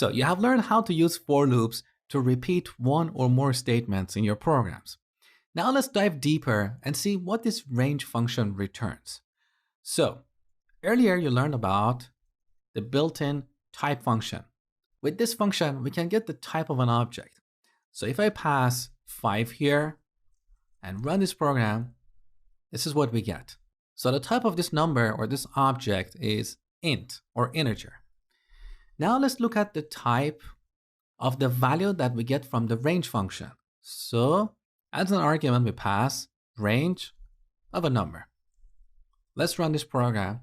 So you have learned how to use for loops to repeat one or more statements in your programs. Now let's dive deeper and see what this range function returns. So earlier you learned about the built-in type function. With this function, we can get the type of an object. So if I pass 5 here and run this program, this is what we get. So the type of this number or this object is int or integer. Now let's look at the type of the value that we get from the range function. So as an argument, we pass range of a number. Let's run this program.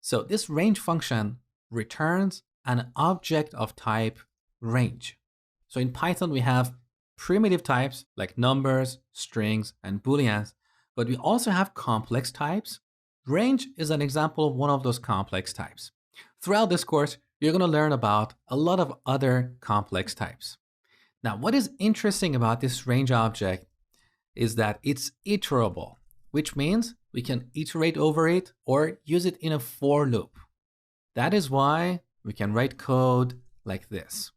So this range function returns an object of type range. So in Python, we have primitive types like numbers, strings, and booleans, but we also have complex types. Range is an example of one of those complex types. Throughout this course, you're going to learn about a lot of other complex types. Now, what is interesting about this range object is that it's iterable, which means we can iterate over it or use it in a for loop. That is why we can write code like this.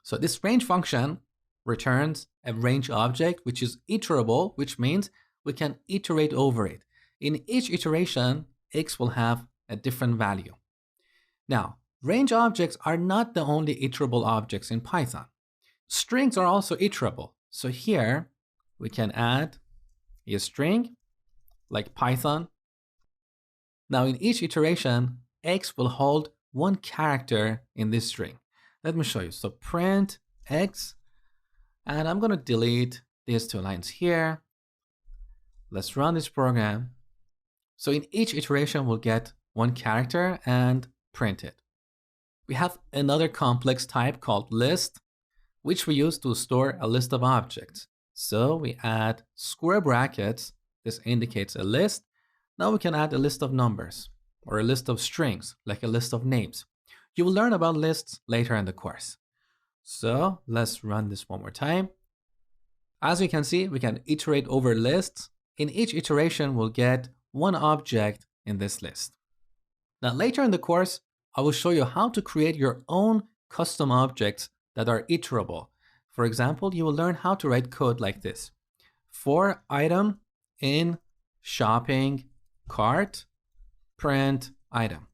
So this range function returns a range object, which is iterable, which means we can iterate over it. In each iteration, x will have a different value. Now, range objects are not the only iterable objects in Python. Strings are also iterable. So here we can add a string like Python. Now in each iteration, x will hold one character in this string. Let me show you. So print x, and I'm going to delete these 2 lines here. Let's run this program. So in each iteration, we'll get one character and print it. We have another complex type called list, which we use to store a list of objects. So we add square brackets. This indicates a list. Now we can add a list of numbers or a list of strings, like a list of names. You will learn about lists later in the course. So let's run this one more time. As you can see, we can iterate over lists. In each iteration, we'll get one object in this list. Now later in the course, I will show you how to create your own custom objects that are iterable. For example, you will learn how to write code like this. For item in shopping cart, print item.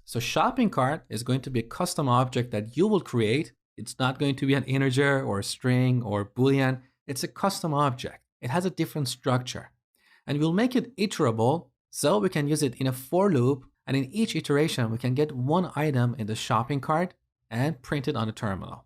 So shopping cart is going to be a custom object that you will create. It's not going to be an integer or a string or boolean. It's a custom object. It has a different structure. And we'll make it iterable so we can use it in a for loop. And in each iteration, we can get one item in the shopping cart and print it on the terminal.